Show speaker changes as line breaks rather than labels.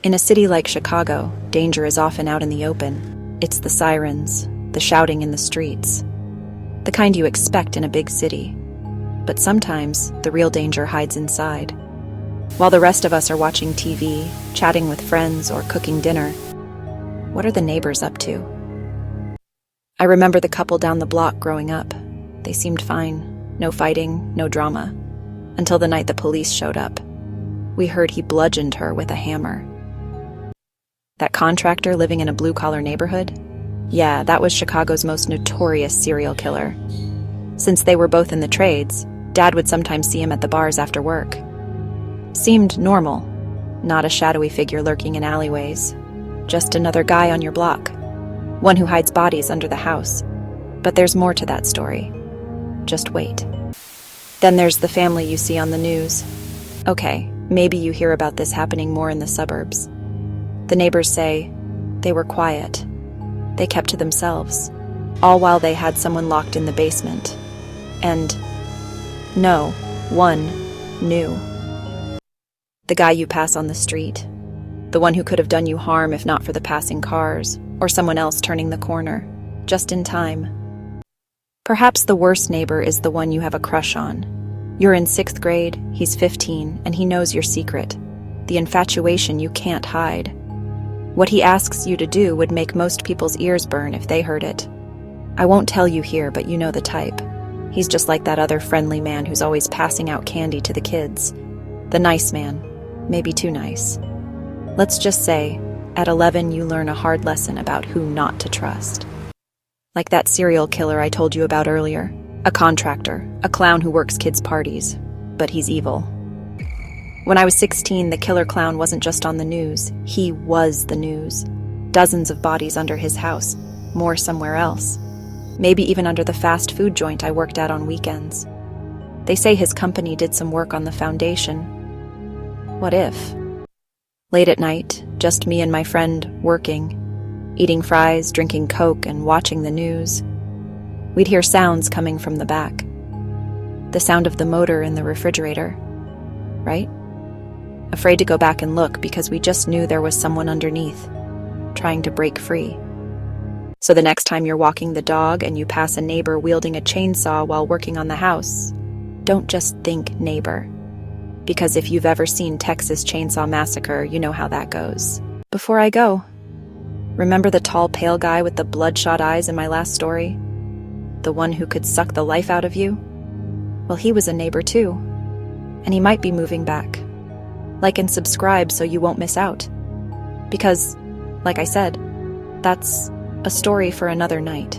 In a city like Chicago, danger is often out in the open. It's the sirens, the shouting in the streets, the kind you expect in a big city. But sometimes, the real danger hides inside. While the rest of us are watching TV, chatting with friends, or cooking dinner, what are the neighbors up to? I remember the couple down the block growing up. They seemed fine. No fighting, no drama. Until the night the police showed up. We heard he bludgeoned her with a hammer. That contractor living in a blue-collar neighborhood? Yeah, that was Chicago's most notorious serial killer. Since they were both in the trades, Dad would sometimes see him at the bars after work. Seemed normal, not a shadowy figure lurking in alleyways. Just another guy on your block. One who hides bodies under the house. But there's more to that story. Just wait. Then there's the family you see on the news. Okay, maybe you hear about this happening more in the suburbs. The neighbors say they were quiet. They kept to themselves, all while they had someone locked in the basement. And no one knew. The guy you pass on the street. The one who could have done you harm if not for the passing cars, or someone else turning the corner, just in time. Perhaps the worst neighbor is the one you have a crush on. You're in 6th grade, he's 15, and he knows your secret. The infatuation you can't hide. What he asks you to do would make most people's ears burn if they heard it. I won't tell you here, but you know the type. He's just like that other friendly man who's always passing out candy to the kids. The nice man, maybe too nice. Let's just say, at 11 you learn a hard lesson about who not to trust. Like that serial killer I told you about earlier. A contractor, a clown who works kids' parties. But he's evil. When I was 16, the killer clown wasn't just on the news. He was the news. Dozens of bodies under his house, more somewhere else. Maybe even under the fast food joint I worked at on weekends. They say his company did some work on the foundation. What if? Late at night, just me and my friend working, eating fries, drinking Coke, and watching the news. We'd hear sounds coming from the back. The sound of the motor in the refrigerator, right? Afraid to go back and look because we just knew there was someone underneath, trying to break free. So the next time you're walking the dog and you pass a neighbor wielding a chainsaw while working on the house, don't just think neighbor. Because if you've ever seen Texas Chainsaw Massacre, you know how that goes. Before I go, remember the tall, pale guy with the bloodshot eyes in my last story? The one who could suck the life out of you? Well, he was a neighbor too. And he might be moving back. Like and subscribe so you won't miss out. Because, like I said, that's a story for another night.